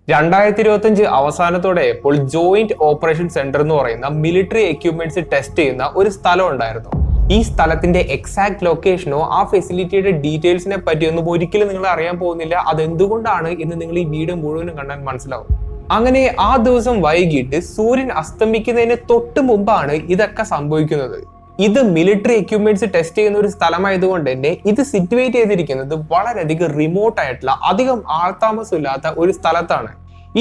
2025 അവസാനത്തോടെ ഇപ്പോൾ joint operation centre എന്ന് പറയുന്ന മിലിറ്ററി എക്യുപ്മെന്റ്സ് ടെസ്റ്റ് ചെയ്യുന്ന ഒരു സ്ഥലം ഉണ്ടായിരുന്നു. ഈ സ്ഥലത്തിന്റെ എക്സാക്ട് ലൊക്കേഷനോ ആ ഫെസിലിറ്റിയുടെ ഡീറ്റെയിൽസിനെ പറ്റിയൊന്നും ഒരിക്കലും നിങ്ങൾ അറിയാൻ പോകുന്നില്ല. അതെന്തുകൊണ്ടാണ് എന്ന് നിങ്ങൾ ഈ വീഡിയോ മുഴുവനും കണ്ടാൽ മനസ്സിലാവും. അങ്ങനെ ആ ദിവസം വൈകിട്ട് സൂര്യൻ അസ്തമിക്കുന്നതിന് തൊട്ട് മുമ്പാണ് ഇതൊക്കെ സംഭവിക്കുന്നത്. ഇത് മിലിറ്ററി എക്യുപ്മെന്റ്സ് ടെസ്റ്റ് ചെയ്യുന്ന ഒരു സ്ഥലമായതുകൊണ്ട് തന്നെ ഇത് സിറ്റുവേറ്റ് ചെയ്തിരിക്കുന്നത് വളരെയധികം റിമോട്ട് ആയിട്ടുള്ള അധികം ആൾതാമസമില്ലാത്ത ഒരു സ്ഥലത്താണ്.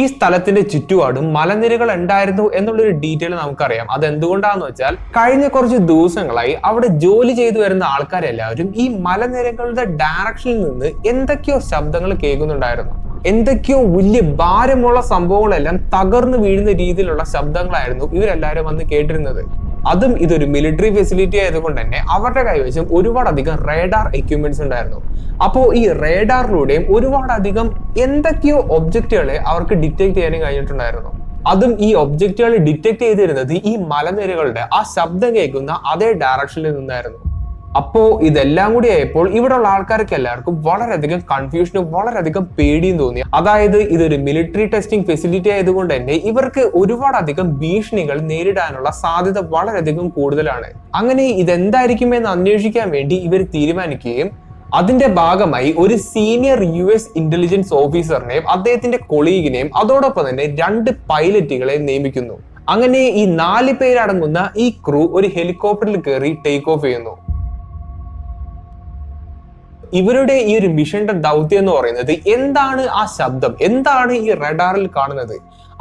ഈ സ്ഥലത്തിന്റെ ചുറ്റുപാടും മലനിരകൾ ഉണ്ടായിരുന്നു എന്നുള്ളൊരു ഡീറ്റെയിൽ നമുക്കറിയാം. അതെന്തുകൊണ്ടാന്ന് വെച്ചാൽ കഴിഞ്ഞ കുറച്ച് ദിവസങ്ങളായി അവിടെ ജോലി ചെയ്തു വരുന്ന ആൾക്കാരെല്ലാവരും ഈ മലനിരകളുടെ ഡയറക്ഷനിൽ നിന്ന് എന്തൊക്കെയോ ശബ്ദങ്ങൾ കേൾക്കുന്നുണ്ടായിരുന്നു. എന്തൊക്കെയോ വലിയ ഭാരമുള്ള സംഭവങ്ങളെല്ലാം തകർന്നു വീഴുന്ന രീതിയിലുള്ള ശബ്ദങ്ങളായിരുന്നു ഇവരെല്ലാവരും വന്ന് കേട്ടിരുന്നത്. അതും ഇതൊരു മിലിറ്ററി ഫെസിലിറ്റി ആയതുകൊണ്ട് തന്നെ അവരുടെ കൈവശം ഒരുപാടധികം റേഡാർ എക്യുപ്മെന്റ്സ് ഉണ്ടായിരുന്നു. അപ്പോൾ ഈ റേഡാറിലൂടെയും ഒരുപാടധികം എന്തൊക്കെയോ ഒബ്ജക്റ്റുകളെ അവർക്ക് ഡിറ്റക്ട് ചെയ്യാനും കഴിഞ്ഞിട്ടുണ്ടായിരുന്നു. അതും ഈ ഒബ്ജക്റ്റുകൾ ഡിറ്റക്ട് ചെയ്തിരുന്നത് ഈ മലനിരകളുടെ ആ ശബ്ദം കേൾക്കുന്ന അതേ ഡയറക്ഷനിൽ നിന്നായിരുന്നു. അപ്പോ ഇതെല്ലാം കൂടി ആയപ്പോൾ ഇവിടെയുള്ള ആൾക്കാർക്ക് എല്ലാവർക്കും വളരെയധികം കൺഫ്യൂഷനും വളരെയധികം പേടിയും തോന്നി. അതായത് ഇതൊരു മിലിറ്ററി ടെസ്റ്റിംഗ് ഫെസിലിറ്റി ആയതുകൊണ്ട് തന്നെ ഇവർക്ക് ഒരുപാടധികം ഭീഷണികൾ നേരിടാനുള്ള സാധ്യത വളരെയധികം കൂടുതലാണ്. അങ്ങനെ ഇതെന്തായിരിക്കുമെന്ന് അന്വേഷിക്കാൻ വേണ്ടി ഇവർ തീരുമാനിക്കുകയും അതിന്റെ ഭാഗമായി ഒരു സീനിയർ US ഇന്റലിജൻസ് ഓഫീസറിനെയും അദ്ദേഹത്തിന്റെ കൊളീഗിനെയും അതോടൊപ്പം തന്നെ 2 പൈലറ്റുകളെ നിയമിക്കുന്നു. അങ്ങനെ ഈ 4 പേരടങ്ങുന്ന ഈ ക്രൂ ഒരു ഹെലികോപ്റ്ററിൽ കയറി ടേക്ക് ഓഫ് ചെയ്യുന്നു. ഇവരുടെ ഈ ഒരു മിഷന്റെ ദൗത്യം എന്ന് പറയുന്നത് എന്താണ് ആ ശബ്ദം, എന്താണ് ഈ റഡാറിൽ കാണുന്നത്,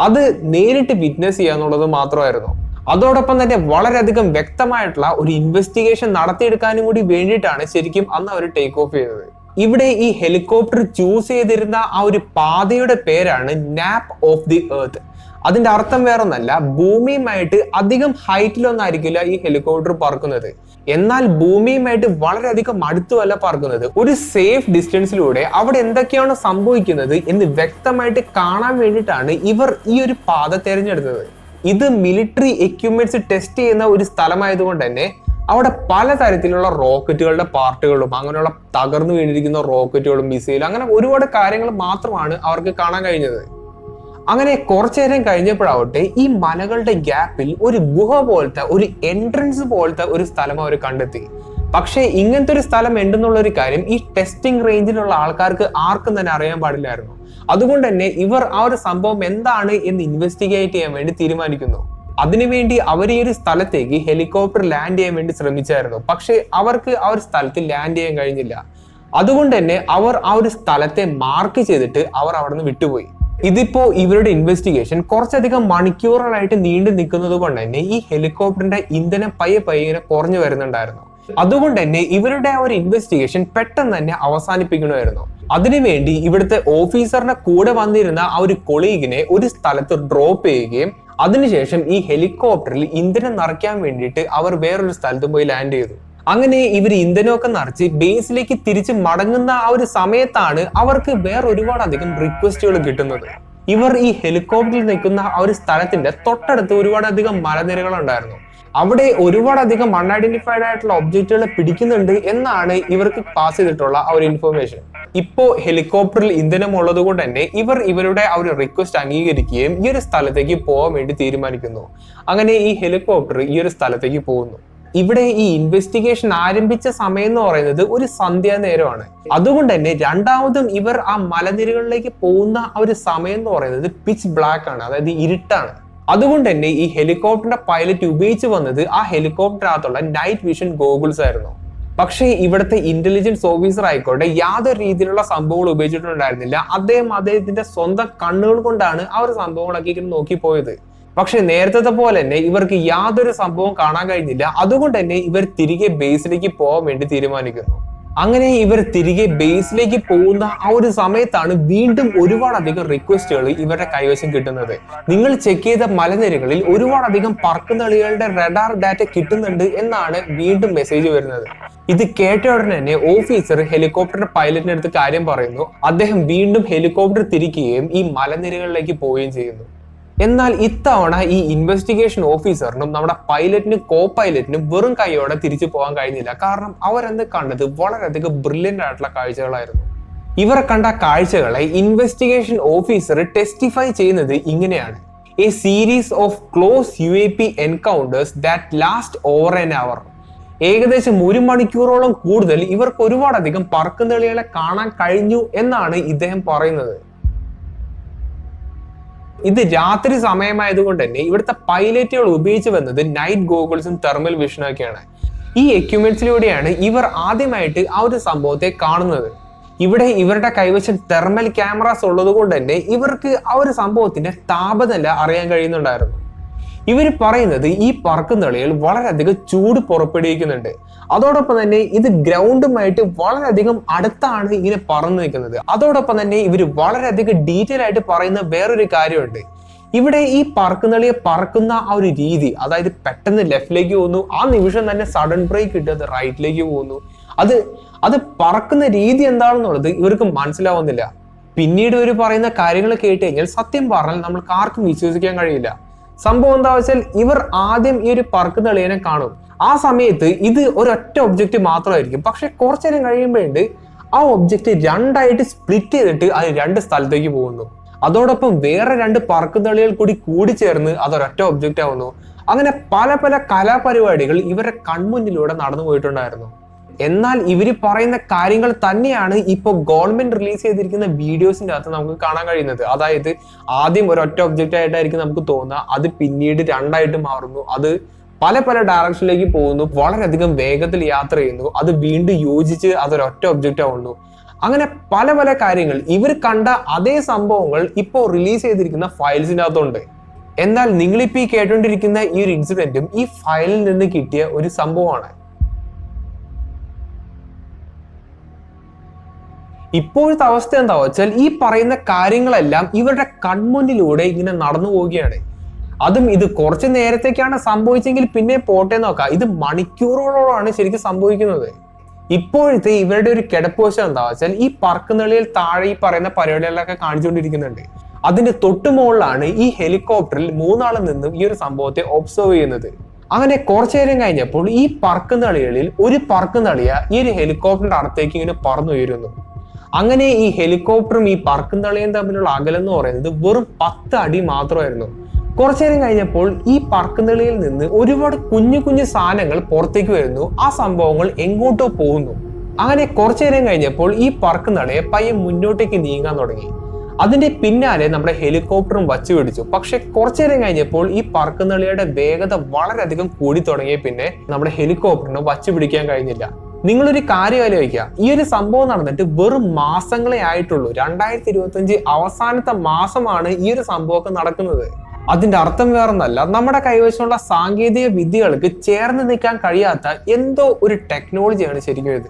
അത് നേരിട്ട് വിറ്റ്നസ് ചെയ്യാന്നുള്ളത് മാത്രമായിരുന്നു. അതോടൊപ്പം തന്നെ വളരെയധികം വ്യക്തമായിട്ടുള്ള ഒരു ഇൻവെസ്റ്റിഗേഷൻ നടത്തിയെടുക്കാനും കൂടി വേണ്ടിയിട്ടാണ് ശരിക്കും അന്ന് അവർ ടേക്ക് ഓഫ് ചെയ്തത്. ഇവിടെ ഈ ഹെലികോപ്റ്റർ ചൂസ് ചെയ്തിരുന്ന ആ ഒരു പാതയുടെ പേരാണ് നാപ്പ് ഓഫ് ദി എർത്ത്. അതിന്റെ അർത്ഥം വേറൊന്നല്ല, ഭൂമിയുമായിട്ട് അധികം ഹൈറ്റിലൊന്നായിരിക്കില്ല ഈ ഹെലികോപ്റ്റർ പറക്കുന്നത്, എന്നാൽ ഭൂമിയുമായിട്ട് വളരെയധികം അടുത്തുമല്ല പറക്കുന്നത്. ഒരു സേഫ് ഡിസ്റ്റൻസിലൂടെ അവിടെ എന്തൊക്കെയാണ് സംഭവിക്കുന്നത് എന്ന് വ്യക്തമായിട്ട് കാണാൻ വേണ്ടിയിട്ടാണ് ഇവർ ഈ ഒരു പാത തിരഞ്ഞെടുത്തത്. ഇത് മിലിറ്ററി എക്യുപ്മെന്റ്സ് ടെസ്റ്റ് ചെയ്യുന്ന ഒരു സ്ഥലമായതുകൊണ്ട് തന്നെ അവിടെ പലതരത്തിലുള്ള റോക്കറ്റുകളുടെ പാർട്ടുകളും അങ്ങനെയുള്ള തകർന്നു വീണിരിക്കുന്ന റോക്കറ്റുകളും മിസൈലും അങ്ങനെ ഒരുപാട് കാര്യങ്ങൾ മാത്രമാണ് അവർക്ക് കാണാൻ കഴിഞ്ഞത്. അങ്ങനെ കുറച്ചു നേരം കഴിഞ്ഞപ്പോഴാവട്ടെ ഈ മലകളുടെ ഗ്യാപ്പിൽ ഒരു ഗുഹ പോലത്തെ ഒരു എൻട്രൻസ് പോലത്തെ ഒരു സ്ഥലം അവർ കണ്ടെത്തി. പക്ഷേ ഇങ്ങനത്തെ ഒരു സ്ഥലം ഉണ്ടെന്നുള്ള ഒരു കാര്യം ഈ ടെസ്റ്റിംഗ് റേഞ്ചിലുള്ള ആൾക്കാർക്ക് ആർക്കും തന്നെ അറിയാൻ പാടില്ലായിരുന്നു. അതുകൊണ്ട് തന്നെ ഇവർ ആ ഒരു സംഭവം എന്താണ് എന്ന് ഇൻവെസ്റ്റിഗേറ്റ് ചെയ്യാൻ വേണ്ടി തീരുമാനിക്കുന്നു. അതിനുവേണ്ടി അവർ ഈ ഒരു സ്ഥലത്തേക്ക് ഹെലികോപ്റ്റർ ലാൻഡ് ചെയ്യാൻ വേണ്ടി ശ്രമിച്ചായിരുന്നു. പക്ഷെ അവർക്ക് ആ ഒരു സ്ഥലത്ത് ലാൻഡ് ചെയ്യാൻ കഴിഞ്ഞില്ല. അതുകൊണ്ട് തന്നെ അവർ ആ ഒരു സ്ഥലത്തെ മാർക്ക് ചെയ്തിട്ട് അവർ അവിടെ നിന്ന് വിട്ടുപോയി. ഇതിപ്പോ ഇവരുടെ ഇൻവെസ്റ്റിഗേഷൻ കുറച്ചധികം മണിക്കൂറുകളായിട്ട് നീണ്ടു നിൽക്കുന്നത് കൊണ്ട് തന്നെ ഈ ഹെലികോപ്റ്ററിന്റെ ഇന്ധനം പയ്യെ കുറഞ്ഞു വരുന്നുണ്ടായിരുന്നു. അതുകൊണ്ട് തന്നെ ഇവരുടെ ആ ഒരു ഇൻവെസ്റ്റിഗേഷൻ പെട്ടെന്ന് തന്നെ അവസാനിപ്പിക്കണമായിരുന്നു. അതിനുവേണ്ടി ഇവിടുത്തെ ഓഫീസറിന്റെ കൂടെ വന്നിരുന്ന ആ ഒരു കൊളീഗിനെ ഒരു സ്ഥലത്ത് ഡ്രോപ്പ് ചെയ്യുകയും അതിനുശേഷം ഈ ഹെലികോപ്റ്ററിൽ ഇന്ധനം നിറയ്ക്കാൻ വേണ്ടിയിട്ട് അവർ വേറൊരു സ്ഥലത്ത് പോയി ലാൻഡ് ചെയ്തു. അങ്ങനെ ഇവർ ഇന്ധനമൊക്കെ നിറച്ച് ബേസിലേക്ക് തിരിച്ച് മടങ്ങുന്ന ആ ഒരു സമയത്താണ് അവർക്ക് വേറെ ഒരുപാടധികം റിക്വസ്റ്റുകൾ കിട്ടുന്നത്. ഇവർ ഈ ഹെലികോപ്റ്ററിൽ നിൽക്കുന്ന ആ ഒരു സ്ഥലത്തിന്റെ തൊട്ടടുത്ത് ഒരുപാടധികം മലനിരകൾ ഉണ്ടായിരുന്നു. അവിടെ ഒരുപാടധികം അൺഐഡന്റിഫൈഡ് ആയിട്ടുള്ള ഒബ്ജക്റ്റുകളെ പിടിക്കുന്നുണ്ട് എന്നാണ് ഇവർക്ക് പാസ് ചെയ്തിട്ടുള്ള ആ ഒരു ഇൻഫർമേഷൻ. ഇപ്പോ ഹെലികോപ്റ്ററിൽ ഇന്ധനം ഉള്ളത് കൊണ്ട് തന്നെ ഇവർ ഇവരുടെ ആ ഒരു റിക്വസ്റ്റ് അംഗീകരിക്കുകയും ഈ ഒരു സ്ഥലത്തേക്ക് പോകാൻ വേണ്ടി തീരുമാനിക്കുന്നു. അങ്ങനെ ഈ ഹെലികോപ്റ്റർ ഈ ഒരു സ്ഥലത്തേക്ക് പോകുന്നു. ഇവിടെ ഈ ഇൻവെസ്റ്റിഗേഷൻ ആരംഭിച്ച സമയം എന്ന് പറയുന്നത് ഒരു സന്ധ്യാ നേരമാണ്. അതുകൊണ്ട് തന്നെ രണ്ടാമതും ഇവർ ആ മലനിരകളിലേക്ക് പോകുന്ന ആ ഒരു സമയം എന്ന് പറയുന്നത് പിച്ച് ബ്ലാക്ക് ആണ്, അതായത് ഇരുട്ടാണ്. അതുകൊണ്ട് തന്നെ ഈ ഹെലികോപ്റ്ററിന്റെ പൈലറ്റ് ഉപയോഗിച്ച് വന്നത് ആ ഹെലികോപ്റ്ററിനകത്തുള്ള നൈറ്റ് വിഷൻ ഗോഗിൾസ് ആയിരുന്നു. പക്ഷേ ഇവിടുത്തെ ഇന്റലിജൻസ് ഓഫീസർ ആയിക്കോട്ടെ യാതൊരു രീതിയിലുള്ള സംഭവങ്ങൾ ഉപയോഗിച്ചിട്ടുണ്ടായിരുന്നില്ല. അദ്ദേഹത്തിന്റെ സ്വന്തം കണ്ണുകൾ കൊണ്ടാണ് ആ ഒരു സംഭവങ്ങളൊക്കെ നോക്കിപ്പോയത്. പക്ഷെ നേരത്തെ പോലെ തന്നെ ഇവർക്ക് യാതൊരു സംഭവം കാണാൻ കഴിഞ്ഞില്ല. അതുകൊണ്ട് തന്നെ ഇവർ തിരികെ ബേസിലേക്ക് പോകാൻ വേണ്ടി തീരുമാനിക്കുന്നു. അങ്ങനെ ഇവർ തിരികെ ബേസിലേക്ക് പോകുന്ന ആ ഒരു സമയത്താണ് വീണ്ടും ഒരുപാടധികം റിക്വസ്റ്റുകൾ ഇവരുടെ കൈവശം കിട്ടുന്നത്. നിങ്ങൾ ചെക്ക് ചെയ്ത മലനിരകളിൽ ഒരുപാടധികം പറക്കുന്നളികളുടെ റഡാർ ഡാറ്റ കിട്ടുന്നുണ്ട് എന്നാണ് വീണ്ടും മെസ്സേജ് വരുന്നത്. ഇത് കേട്ട ഉടനെ തന്നെ ഓഫീസർ ഹെലികോപ്റ്റർ പൈലറ്റിന്റെ അടുത്ത് കാര്യം പറയുന്നു. അദ്ദേഹം വീണ്ടും ഹെലികോപ്റ്റർ തിരിക്കുകയും ഈ മലനിരകളിലേക്ക് പോവുകയും ചെയ്യുന്നു. എന്നാൽ ഇത്തവണ ഈ ഇൻവെസ്റ്റിഗേഷൻ ഓഫീസറിനും നമ്മുടെ പൈലറ്റിനും കോ പൈലറ്റിനും വെറും കൈയോടെ തിരിച്ചു പോകാൻ കഴിഞ്ഞില്ല. കാരണം അവരെന്ത് കണ്ടത് വളരെയധികം ബ്രില്യൻ്റ് ആയിട്ടുള്ള കാഴ്ചകളായിരുന്നു. ഇവർ കണ്ട കാഴ്ചകളെ ഇൻവെസ്റ്റിഗേഷൻ ഓഫീസർ ടെസ്റ്റിഫൈ ചെയ്യുന്നത് ഇങ്ങനെയാണ്: A series of close UAP encounters that last over an hour. ഏകദേശം 1 മണിക്കൂറോളം കൂടുതൽ ഇവർക്ക് ഒരുപാടധികം പറക്കുംതളികളെ കാണാൻ കഴിഞ്ഞു എന്നാണ് ഇദ്ദേഹം പറയുന്നത്. ഇത് രാത്രി സമയമായതുകൊണ്ട് തന്നെ ഇവിടുത്തെ പൈലറ്റുകൾ ഉപയോഗിച്ച് വന്നത് നൈറ്റ് ഗോഗിൾസും തെർമൽ വിഷനും ഒക്കെയാണ്. ഈ എക്യുപ്മെന്റ്സിലൂടെയാണ് ഇവർ ആദ്യമായിട്ട് ആ ഒരു സംഭവത്തെ കാണുന്നത്. ഇവിടെ ഇവരുടെ കൈവശം തെർമൽ ക്യാമറാസ് ഉള്ളത് കൊണ്ട് തന്നെ ഇവർക്ക് ആ ഒരു സംഭവത്തിന്റെ താപനില അറിയാൻ കഴിയുന്നുണ്ടായിരുന്നു. ഇവർ പറയുന്നത് ഈ പറക്കുംതളികൾ വളരെയധികം ചൂട് പുറപ്പെടുവിക്കുന്നുണ്ട്. അതോടൊപ്പം തന്നെ ഇത് ഗ്രൗണ്ടുമായിട്ട് വളരെയധികം അടുത്താണ് ഇങ്ങനെ പറന്നു നിൽക്കുന്നത്. അതോടൊപ്പം തന്നെ ഇവർ വളരെയധികം ഡീറ്റെയിൽ ആയിട്ട് പറയുന്ന വേറൊരു കാര്യമുണ്ട്. ഇവിടെ ഈ പറക്കുംതളിയെ പറക്കുന്ന ആ ഒരു രീതി, അതായത് പെട്ടെന്ന് ലെഫ്റ്റിലേക്ക് പോകുന്നു, ആ നിമിഷം തന്നെ സഡൻ ബ്രേക്ക് ഇട്ട് അത് റൈറ്റിലേക്ക് പോകുന്നു. അത് പറക്കുന്ന രീതി എന്താണെന്നുള്ളത് ഇവർക്ക് മനസ്സിലാവുന്നില്ല. പിന്നീട് ഇവർ പറയുന്ന കാര്യങ്ങൾ കേട്ട് കഴിഞ്ഞാൽ സത്യം പറഞ്ഞാൽ നമ്മൾക്ക് ആർക്കും വിശ്വസിക്കാൻ കഴിയില്ല. സംഭവം എന്താ വെച്ചാൽ ഇവർ ആദ്യം ഈ ഒരു പറക്കുംതളിയെ കാണും. ആ സമയത്ത് ഇത് ഒരൊറ്റ ഒബ്ജക്റ്റ് മാത്രമായിരിക്കും. പക്ഷെ കുറച്ചു നേരം കഴിയുമ്പോഴുണ്ട് ആ ഒബ്ജക്റ്റ് രണ്ടായിട്ട് സ്പ്ലിറ്റ് ചെയ്തിട്ട് അത് 2 സ്ഥലത്തേക്ക് പോകുന്നു. അതോടൊപ്പം വേറെ 2 പറക്കുംതളികൾ കൂടി ചേർന്ന് അതൊരൊറ്റ ഒബ്ജക്റ്റ് ആവുന്നു. അങ്ങനെ പല പല കലാപരിപാടികൾ ഇവരുടെ കൺമുന്നിലൂടെ നടന്നു പോയിട്ടുണ്ടായിരുന്നു. എന്നാൽ ഇവര് പറയുന്ന കാര്യങ്ങൾ തന്നെയാണ് ഇപ്പൊ ഗവൺമെന്റ് റിലീസ് ചെയ്തിരിക്കുന്ന വീഡിയോസിന്റെ അകത്ത് നമുക്ക് കാണാൻ കഴിയുന്നത്. അതായത് ആദ്യം ഒരൊറ്റ ഒബ്ജക്റ്റ് ആയിട്ടായിരിക്കും നമുക്ക് തോന്നുക, അത് പിന്നീട് 2ആയിട്ട് മാറുന്നു, അത് പല പല ഡയറക്ഷനിലേക്ക് പോകുന്നു, വളരെയധികം വേഗത്തിൽ യാത്ര ചെയ്യുന്നു, അത് വീണ്ടും യോജിച്ച് അതൊരൊറ്റ ഒബ്ജക്റ്റ് ആവുന്നു. അങ്ങനെ പല പല കാര്യങ്ങൾ ഇവർ കണ്ട അതേ സംഭവങ്ങൾ ഇപ്പോൾ റിലീസ് ചെയ്തിരിക്കുന്ന ഫയൽസിന്റെ അകത്തുണ്ട്. എന്നാൽ നിങ്ങളിപ്പോ ഈ കേട്ടോണ്ടിരിക്കുന്ന ഈ ഒരു ഇൻസിഡന്റും ഈ ഫയലിൽ നിന്ന് കിട്ടിയ ഒരു സംഭവമാണ്. ഇപ്പോഴത്തെ അവസ്ഥ എന്താ വെച്ചാൽ ഈ പറയുന്ന കാര്യങ്ങളെല്ലാം ഇവരുടെ കൺമുന്നിലൂടെ ഇങ്ങനെ നടന്നു പോവുകയാണ്. അതും ഇത് കുറച്ച് നേരത്തേക്കാണ് സംഭവിച്ചെങ്കിൽ പിന്നെ പോട്ടെ നോക്കാം, ഇത് മണിക്കൂറുകളോളാണ് ശരിക്കും സംഭവിക്കുന്നത്. ഇപ്പോഴത്തെ ഇവരുടെ ഒരു കിടപ്പുവശം എന്താ വെച്ചാൽ ഈ പറക്കുംതളിയിൽ താഴെ ഈ പറയുന്ന പരിപാടികളൊക്കെ കാണിച്ചുകൊണ്ടിരിക്കുന്നുണ്ട്. അതിന്റെ തൊട്ടു മുകളിലാണ് ഈ ഹെലികോപ്റ്ററിൽ 3 ആളിൽ നിന്നും ഈ ഒരു സംഭവത്തെ ഒബ്സർവ് ചെയ്യുന്നത്. അങ്ങനെ കുറച്ചു നേരം കഴിഞ്ഞപ്പോൾ ഈ പറക്കുംതളികളിൽ ഒരു പറക്കുംതളിയ ഈ ഒരു ഹെലികോപ്റ്ററിന്റെ അടുത്തേക്ക് ഇങ്ങനെ പറന്നുയരുന്നു. അങ്ങനെ ഈ ഹെലികോപ്റ്ററും ഈ പറക്കുംതളിയും തമ്മിലുള്ള അകലം എന്ന് പറയുന്നത് വെറും 10 അടി മാത്രമായിരുന്നു. കുറച്ചു നേരം കഴിഞ്ഞപ്പോൾ ഈ പറക്കുംതളിയിൽ നിന്ന് ഒരുപാട് കുഞ്ഞു കുഞ്ഞു സാധനങ്ങൾ പുറത്തേക്ക് വരുന്നു. ആ സംഭവങ്ങൾ എങ്ങോട്ടോ പോകുന്നു. അങ്ങനെ കുറച്ചു നേരം കഴിഞ്ഞപ്പോൾ ഈ പറക്കുംതളിയെ പയ്യെ മുന്നോട്ടേക്ക് നീങ്ങാൻ തുടങ്ങി. അതിന്റെ പിന്നാലെ നമ്മുടെ ഹെലികോപ്റ്ററും വച്ചു പിടിച്ചു. പക്ഷെ കുറച്ചു നേരം കഴിഞ്ഞപ്പോൾ ഈ പറക്കുംതളിയുടെ വേഗത വളരെയധികം കൂടി തുടങ്ങിയ പിന്നെ നമ്മുടെ ഹെലികോപ്റ്ററിന് വച്ചു പിടിക്കാൻ കഴിഞ്ഞില്ല. നിങ്ങളൊരു കാര്യം ആലോചിക്കുക, ഈ ഒരു സംഭവം നടന്നിട്ട് വെറും മാസങ്ങളെ ആയിട്ടുള്ളൂ. 2025 അവസാനത്തെ മാസമാണ് ഈ ഒരു സംഭവമൊക്കെ നടക്കുന്നത്. അതിന്റെ അർത്ഥം വേറൊന്നല്ല, നമ്മുടെ കൈവശമുള്ള സാങ്കേതിക വിദ്യകൾക്ക് ചേർന്ന് നിൽക്കാൻ കഴിയാത്ത എന്തോ ഒരു ടെക്നോളജിയാണ് ശരിക്കും ഇത്.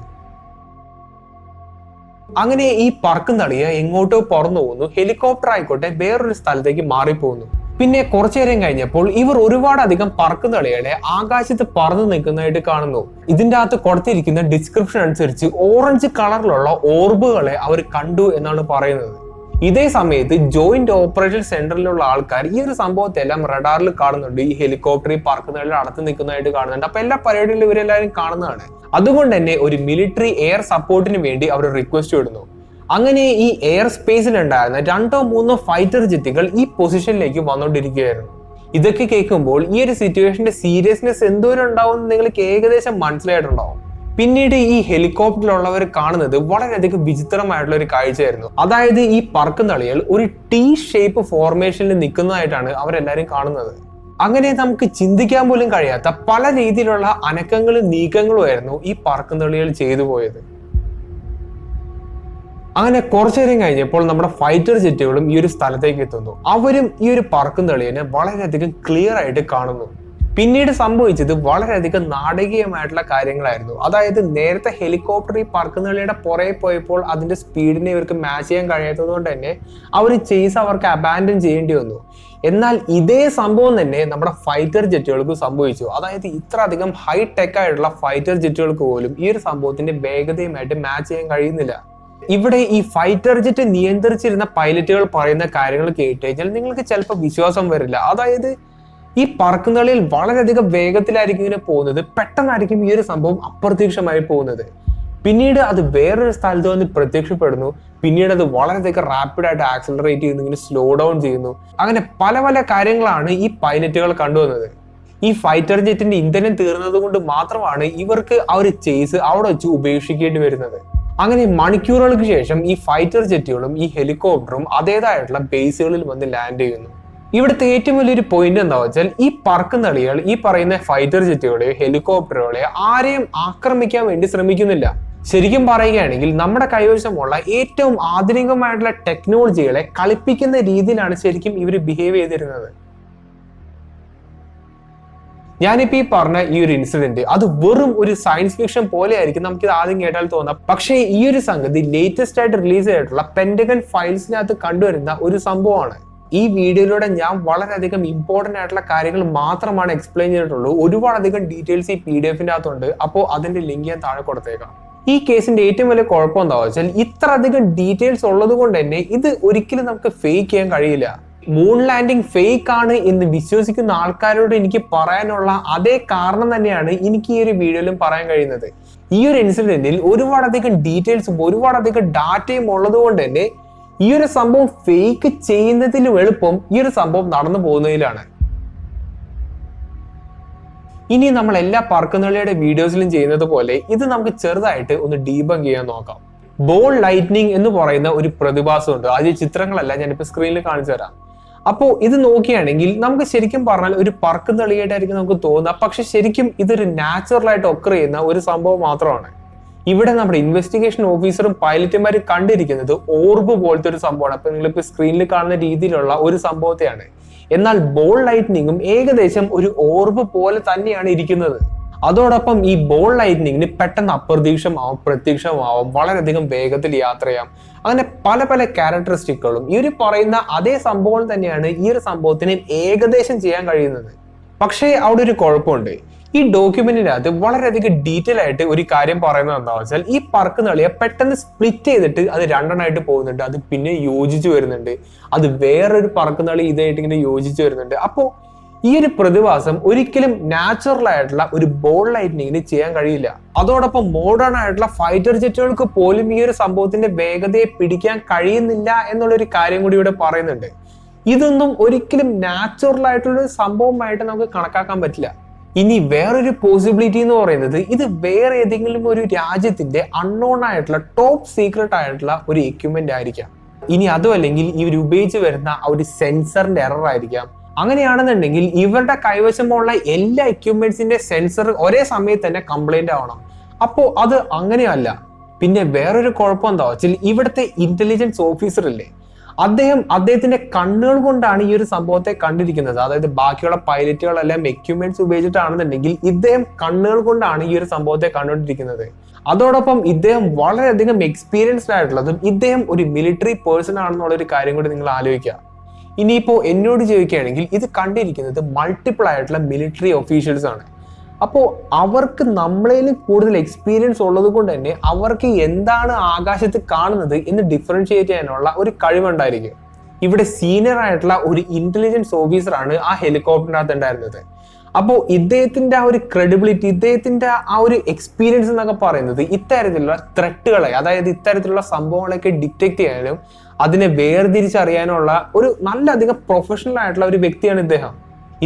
അങ്ങനെ ഈ പറക്കുംതളിയെ എങ്ങോട്ടോ പറന്നു പോകുന്നു. ഹെലികോപ്റ്റർ ആയിക്കോട്ടെ വേറൊരു സ്ഥലത്തേക്ക് മാറിപ്പോകുന്നു. പിന്നെ കുറച്ചു നേരം കഴിഞ്ഞപ്പോൾ ഇവർ ഒരുപാടധികം പറക്കുംതളികളെ ആകാശത്ത് പറന്നു നിൽക്കുന്നതായിട്ട് കാണുന്നു. ഇതിന്റെ അകത്ത് കൊടുത്തിരിക്കുന്ന ഡിസ്ക്രിപ്ഷൻ അനുസരിച്ച് ഓറഞ്ച് കളറിലുള്ള ഓർബുകളെ അവർ കണ്ടു എന്നാണ് പറയുന്നത്. ഇതേ സമയത്ത് ജോയിന്റ് ഓപ്പറേഷൻ സെന്ററിലുള്ള ആൾക്കാർ ഈ ഒരു സംഭവത്തെ എല്ലാം റഡാറിൽ കാണുന്നുണ്ട്. ഈ ഹെലികോപ്റ്ററിൽ പറക്കുംതളികൾ അടുത്ത് നിൽക്കുന്നതായിട്ട് കാണുന്നുണ്ട്. അപ്പൊ എല്ലാ പരിപാടികളും ഇവരെല്ലാവരും കാണുന്നതാണ്. അതുകൊണ്ട് തന്നെ ഒരു മിലിറ്ററി എയർ സപ്പോർട്ടിന് വേണ്ടി അവർ റിക്വസ്റ്റ് ഇടുന്നു. അങ്ങനെ ഈ എയർ സ്പേസിൽ ഉണ്ടായിരുന്ന 2 or 3 ഫൈറ്റർ ജെറ്റുകൾ ഈ പൊസിഷനിലേക്ക് വന്നുകൊണ്ടിരിക്കുകയായിരുന്നു. ഇതൊക്കെ കേൾക്കുമ്പോൾ ഈ ഒരു സിറ്റുവേഷന്റെ സീരിയസ്നെസ് എന്തോരം ഉണ്ടാവും എന്ന് നിങ്ങൾക്ക് ഏകദേശം മനസ്സിലായിട്ടുണ്ടാവും. പിന്നീട് ഈ ഹെലികോപ്റ്ററിലുള്ളവർ കാണുന്നത് വളരെയധികം വിചിത്രമായിട്ടുള്ള ഒരു കാഴ്ചയായിരുന്നു. അതായത് ഈ പറക്കുംതളികൾ ഒരു T ഷേപ്പ് ഫോർമേഷനിൽ നിൽക്കുന്നതായിട്ടാണ് അവരെല്ലാരും കാണുന്നത്. അങ്ങനെ നമുക്ക് ചിന്തിക്കാൻ പോലും കഴിയാത്ത പല രീതിയിലുള്ള അനക്കങ്ങളും നീക്കങ്ങളും ആയിരുന്നു ഈ പറക്കുംതളികൾ ചെയ്തു പോയത്. അങ്ങനെ കുറച്ചു നേരം കഴിഞ്ഞപ്പോൾ നമ്മുടെ ഫൈറ്റർ ജെറ്റുകളും ഈ ഒരു സ്ഥലത്തേക്ക് എത്തുന്നു. അവരും ഈ ഒരു പറക്കുംതളിയെ വളരെയധികം ക്ലിയർ ആയിട്ട് കാണുന്നു. പിന്നീട് സംഭവിച്ചത് വളരെയധികം നാടകീയമായിട്ടുള്ള കാര്യങ്ങളായിരുന്നു. അതായത് നേരത്തെ ഹെലികോപ്റ്റർ ഈ പറക്കുംതളിയുടെ പുറകെ പോയപ്പോൾ അതിന്റെ സ്പീഡിനെ ഇവർക്ക് മാച്ച് ചെയ്യാൻ കഴിയാത്തത് കൊണ്ട് തന്നെ അവർക്ക് അബാൻഡൻ ചെയ്യേണ്ടി വന്നു. എന്നാൽ ഇതേ സംഭവം തന്നെ നമ്മുടെ ഫൈറ്റർ ജെറ്റുകൾക്ക് സംഭവിച്ചു. അതായത് ഇത്ര അധികം ഹൈടെക് ആയിട്ടുള്ള ഫൈറ്റർ ജെറ്റുകൾക്ക് പോലും ഈ ഒരു സംഭവത്തിന്റെ വേഗതയുമായിട്ട് മാച്ച് ചെയ്യാൻ കഴിയുന്നില്ല. ഇവിടെ ഈ ഫൈറ്റർ ജെറ്റ് നിയന്ത്രിച്ചിരുന്ന പൈലറ്റുകൾ പറയുന്ന കാര്യങ്ങൾ കേട്ട് കഴിഞ്ഞാൽ നിങ്ങൾക്ക് ചിലപ്പോൾ വിശ്വാസം വരില്ല. അതായത് ഈ പറക്കുംതളിയിൽ വളരെയധികം വേഗത്തിലായിരിക്കും ഇങ്ങനെ പോകുന്നത്, പെട്ടെന്നായിരിക്കും ഈ ഒരു സംഭവം അപ്രത്യക്ഷമായി പോകുന്നത്. പിന്നീട് അത് വേറൊരു സ്ഥലത്ത് വന്ന് പ്രത്യക്ഷപ്പെടുന്നു. പിന്നീട് അത് വളരെയധികം റാപ്പിഡായിട്ട് ആക്സിലറേറ്റ് ചെയ്യുന്നു, ഇങ്ങനെ സ്ലോ ഡൗൺ ചെയ്യുന്നു. അങ്ങനെ പല പല കാര്യങ്ങളാണ് ഈ പൈലറ്റുകൾ കണ്ടുവന്നത്. ഈ ഫൈറ്റർ ജെറ്റിന്റെ ഇന്ധനം തീർന്നത് കൊണ്ട് മാത്രമാണ് ഇവർക്ക് ആ ഒരു ചേസ് അവിടെ വെച്ച് ഉപേക്ഷിക്കേണ്ടി വരുന്നത്. അങ്ങനെ മണിക്കൂറുകൾക്ക് ശേഷം ഈ ഫൈറ്റർ ജെറ്റുകളും ഈ ഹെലികോപ്റ്ററും അതേതായിട്ടുള്ള ബേസുകളിൽ വന്ന് ലാൻഡ് ചെയ്യുന്നു. ഇവിടുത്തെ ഏറ്റവും വലിയൊരു പോയിന്റ് എന്താ വെച്ചാൽ ഈ പറക്കുന്നളികൾ ഈ പറയുന്ന ഫൈറ്റർ ജെറ്റുകളെയോ ഹെലികോപ്റ്ററുകളെയോ ആരെയും ആക്രമിക്കാൻ വേണ്ടി ശ്രമിക്കുന്നില്ല. ശരിക്കും പറയുകയാണെങ്കിൽ നമ്മുടെ കൈവശമുള്ള ഏറ്റവും ആധുനികമായിട്ടുള്ള ടെക്നോളജികളെ കളിപ്പിക്കുന്ന രീതിയിലാണ് ശരിക്കും ഇവർ ബിഹേവ് ചെയ്തിരുന്നത്. ഞാനിപ്പോ ഈ പറഞ്ഞ ഈ ഒരു ഇൻസിഡന്റ് അത് വെറും ഒരു സയൻസ് ഫിക്ഷൻ പോലെ ആയിരിക്കും നമുക്ക് ഇത് ആദ്യം കേട്ടാൽ തോന്നാം. പക്ഷേ ഈ ഒരു സംഗതി ലേറ്റസ്റ്റ് ആയിട്ട് റിലീസ് ചെയ്തിട്ടുള്ള പെന്റഗൺ ഫയൽസിനകത്ത് കണ്ടുവരുന്ന ഒരു സംഭവമാണ്. ഈ വീഡിയോയിലൂടെ ഞാൻ വളരെയധികം ഇമ്പോർട്ടന്റ് ആയിട്ടുള്ള കാര്യങ്ങൾ മാത്രമാണ് എക്സ്പ്ലെയിൻ ചെയ്തിട്ടുള്ളൂ. ഒരുപാടധികം ഡീറ്റെയിൽസ് ഈ PDF-ന്റെ അകത്തുണ്ട്. അപ്പോൾ അതിന്റെ ലിങ്ക് ഞാൻ താഴെ കൊടുത്തേക്കാം. ഈ കേസിന്റെ ഏറ്റവും വലിയ കുഴപ്പം എന്താ വെച്ചാൽ ഇത്ര അധികം ഡീറ്റെയിൽസ് ഉള്ളത് കൊണ്ട് തന്നെ ഇത് ഒരിക്കലും നമുക്ക് ഫേക്ക് ചെയ്യാൻ കഴിയില്ല. മൂൺ ലാൻഡിങ് ഫേക്ക് ആണ് എന്ന് വിശ്വസിക്കുന്ന ആൾക്കാരോട് എനിക്ക് പറയാനുള്ള അതേ കാരണം തന്നെയാണ് എനിക്ക് ഈ ഒരു വീഡിയോയിലും പറയാൻ കഴിയുന്നത്. ഈ ഒരു ഇൻസിഡന്റിൽ ഒരുപാടധികം ഡീറ്റെയിൽസും ഒരുപാടധികം ഡാറ്റയും ഉള്ളത് കൊണ്ട് തന്നെ ഈ ഒരു സംഭവം ഫേക്ക് ചെയ്യുന്നതിലും എളുപ്പം ഈ ഒരു സംഭവം നടന്നു പോകുന്നതിലാണ്. ഇനി നമ്മൾ എല്ലാ പറക്കുന്നളിയുടെ വീഡിയോസിലും ചെയ്യുന്നത് പോലെ ഇത് നമുക്ക് ചെറുതായിട്ട് ഒന്ന് ഡീബങ്ക് ചെയ്യാൻ നോക്കാം. ബോൾ ലൈറ്റ്നിങ് എന്ന് പറയുന്ന ഒരു പ്രതിഭാസമുണ്ട്. അതിന്റെ ചിത്രങ്ങളല്ല ഞാനിപ്പോ സ്ക്രീനിൽ കാണിച്ചു തരാം. അപ്പോൾ ഇത് നോക്കുകയാണെങ്കിൽ നമുക്ക് ശരിക്കും പറഞ്ഞാൽ ഒരു പറക്കുന്നളിയായിട്ടായിരിക്കും നമുക്ക് തോന്നുക. പക്ഷെ ശരിക്കും ഇതൊരു നാച്ചുറലായിട്ട് ഒക്കർ ചെയ്യുന്ന ഒരു സംഭവം മാത്രമാണ്. ഇവിടെ നമ്മുടെ ഇൻവെസ്റ്റിഗേഷൻ ഓഫീസറും പൈലറ്റുമാരും കണ്ടിരിക്കുന്നത് ഓർബ് പോലത്തെ ഒരു സംഭവമാണ്. അപ്പൊ നിങ്ങളിപ്പോ സ്ക്രീനിൽ കാണുന്ന രീതിയിലുള്ള ഒരു സംഭവത്തെയാണ്. എന്നാൽ ബോൾ ലൈറ്റ്നിങ്ങും ഏകദേശം ഒരു ഓർബ് പോലെ തന്നെയാണ് ഇരിക്കുന്നത്. അതോടൊപ്പം ഈ ബോൾ ലൈറ്റ്നിങ്ങിന് പെട്ടെന്ന് അപ്രത്യക്ഷമാവും, പ്രത്യക്ഷമാവും, വളരെയധികം വേഗത്തിൽ യാത്ര ചെയ്യാം. അങ്ങനെ പല പല ക്യാരക്ടറിസ്റ്റിക്കുകളും ഈ ഒരു പറയുന്ന അതേ സംഭവം തന്നെയാണ് ഈ ഒരു സംഭവത്തിന് ഏകദേശം ചെയ്യാൻ കഴിയുന്നത്. പക്ഷേ അവിടെ ഒരു കുഴപ്പമുണ്ട്. ഈ ഡോക്യുമെന്റിനകത്ത് വളരെയധികം ഡീറ്റെയിൽ ആയിട്ട് ഒരു കാര്യം പറയുന്നത് എന്താ വെച്ചാൽ ഈ പറക്കുന്നളിയെ പെട്ടെന്ന് സ്പ്ലിറ്റ് ചെയ്തിട്ട് അത് രണ്ടെണ്ണമായിട്ട് പോകുന്നുണ്ട്. അത് പിന്നെ യോജിച്ചു വരുന്നുണ്ട്. അത് വേറൊരു പറക്കുന്നളി ഇതായിട്ട് ഇങ്ങനെ യോജിച്ചു വരുന്നുണ്ട്. അപ്പോൾ ഈ ഒരു പ്രതിഭാസം ഒരിക്കലും നാച്ചുറൽ ആയിട്ടുള്ള ഒരു ബോൾ ലൈറ്റ്നിങ്ങിന് ചെയ്യാൻ കഴിയില്ല. അതോടൊപ്പം മോഡേൺ ആയിട്ടുള്ള ഫൈറ്റർ ജെറ്റുകൾക്ക് പോലും ഈ ഒരു സംഭവത്തിന്റെ വേഗതയെ പിടിക്കാൻ കഴിയുന്നില്ല എന്നുള്ളൊരു കാര്യം കൂടി ഇവിടെ പറയുന്നുണ്ട്. ഇതൊന്നും ഒരിക്കലും നാച്ചുറൽ ആയിട്ടുള്ള ഒരു സംഭവമായിട്ട് നമുക്ക് കണക്കാക്കാൻ പറ്റില്ല. ഇനി വേറൊരു പോസിബിലിറ്റി എന്ന് പറയുന്നത് ഇത് വേറെ ഏതെങ്കിലും ഒരു രാജ്യത്തിന്റെ അൺനോൺ ആയിട്ടുള്ള ടോപ്പ് സീക്രട്ട് ആയിട്ടുള്ള ഒരു എക്യുപ്മെന്റ് ആയിരിക്കാം. ഇനി അതും അല്ലെങ്കിൽ ഇവർ ഉപയോഗിച്ച് വരുന്ന ആ ഒരു സെൻസറിന്റെ എറർ ആയിരിക്കാം. അങ്ങനെയാണെന്നുണ്ടെങ്കിൽ ഇവരുടെ കൈവശമുള്ള എല്ലാ എക്യുപ്മെന്റ്സിന്റെ സെൻസർ ഒരേ സമയത്ത് തന്നെ കംപ്ലൈന്റ് ആവണം. അപ്പോൾ അത് അങ്ങനെയല്ല. പിന്നെ വേറൊരു കുഴപ്പം എന്താ വെച്ചാൽ ഇവിടുത്തെ ഇന്റലിജൻസ് ഓഫീസർ ഇല്ലേ, അദ്ദേഹത്തിന്റെ കണ്ണുകൾ കൊണ്ടാണ് ഈ ഒരു സംഭവത്തെ കണ്ടിരിക്കുന്നത്. അതായത് ബാക്കിയുള്ള പൈലറ്റുകളെല്ലാം എക്യുപ്മെന്റ്സ് ഉപയോഗിച്ചിട്ടാണെന്നുണ്ടെങ്കിൽ ഇദ്ദേഹം കണ്ണുകൾ കൊണ്ടാണ് ഈ ഒരു സംഭവത്തെ കണ്ടുകൊണ്ടിരിക്കുന്നത്. അതോടൊപ്പം ഇദ്ദേഹം വളരെയധികം എക്സ്പീരിയൻസ്ഡ് ആയിട്ടുള്ളതും ഇദ്ദേഹം ഒരു മിലിറ്ററി പേഴ്സൺ ആണെന്നുള്ള ഒരു കാര്യം കൂടി നിങ്ങൾ ആലോചിക്കുക. ഇനിയിപ്പോ എന്നോട് ചോദിക്കുകയാണെങ്കിൽ ഇത് കണ്ടിരിക്കുന്നത് മൾട്ടിപ്പിൾ ആയിട്ടുള്ള മിലിറ്ററി ഒഫീഷ്യൽസ് ആണ്. അപ്പോൾ അവർക്ക് നമ്മളേലും കൂടുതൽ എക്സ്പീരിയൻസ് ഉള്ളത് കൊണ്ട് തന്നെ അവർക്ക് എന്താണ് ആകാശത്ത് കാണുന്നത് എന്ന് ഡിഫറൻഷിയേറ്റ് ചെയ്യാനുള്ള ഒരു കഴിവുണ്ടായിരിക്കും. ഇവിടെ സീനിയർ ആയിട്ടുള്ള ഒരു ഇന്റലിജൻസ് ഓഫീസറാണ് ആ ഹെലികോപ്റ്ററിനകത്ത് ഉണ്ടായിരുന്നത്. അപ്പോൾ ഇദ്ദേഹത്തിന്റെ ആ ഒരു ക്രെഡിബിലിറ്റി, ഇദ്ദേഹത്തിന്റെ ആ ഒരു എക്സ്പീരിയൻസ് എന്നൊക്കെ പറയുന്നത് ഇത്തരത്തിലുള്ള ത്രെട്ടുകളെ, അതായത് ഇത്തരത്തിലുള്ള സംഭവങ്ങളൊക്കെ ഡിറ്റക്ട് ചെയ്യാനും അതിനെ വേർതിരിച്ചറിയാനുള്ള ഒരു നല്ലധികം പ്രൊഫഷണൽ ആയിട്ടുള്ള ഒരു വ്യക്തിയാണ് ഇദ്ദേഹം.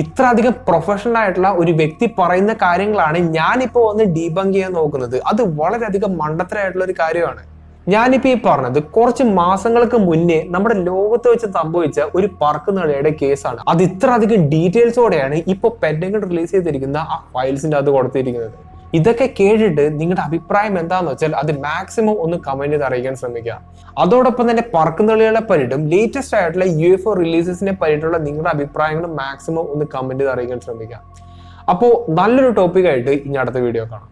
ഇത്ര അധികം പ്രൊഫഷണൽ ആയിട്ടുള്ള ഒരു വ്യക്തി പറയുന്ന കാര്യങ്ങളാണ് ഞാനിപ്പോ വന്ന് ഡീബങ്ക് ചെയ്യാൻ നോക്കുന്നത്. അത് വളരെയധികം മണ്ടത്തരമായിട്ടുള്ള ഒരു കാര്യമാണ്. ഞാനിപ്പോ ഈ പറഞ്ഞത് കുറച്ച് മാസങ്ങൾക്ക് മുന്നേ നമ്മുടെ ലോകത്ത് വെച്ച് സംഭവിച്ച ഒരു പറക്കുന്നളിയുടെ കേസാണ്. അത് ഇത്ര അധികം ഡീറ്റെയിൽസോടെയാണ് ഇപ്പൊ പെന്റഗൺ റിലീസ് ചെയ്തിരിക്കുന്ന ആ ഫയൽസിന്റെ അത് കൊടുത്തിരിക്കുന്നത്. ഇതൊക്കെ കേട്ടിട്ട് നിങ്ങളുടെ അഭിപ്രായം എന്താന്ന് വെച്ചാൽ അത് മാക്സിമം ഒന്ന് കമന്റ് ചെയ്ത് അറിയിക്കാൻ ശ്രമിക്കുക. അതോടൊപ്പം തന്നെ പറക്കുന്നളികളെ പറ്റിയിട്ടും ലേറ്റസ്റ്റ് ആയിട്ടുള്ള UFO റിലീസസിനെ പറ്റിയിട്ടുള്ള നിങ്ങളുടെ അഭിപ്രായങ്ങൾ മാക്സിമം ഒന്ന് കമന്റ് ചെയ്ത് അറിയിക്കാൻ ശ്രമിക്കുക. അപ്പോൾ നല്ലൊരു ടോപ്പിക്കായിട്ട് ഇനി അടുത്ത വീഡിയോ കാണാം.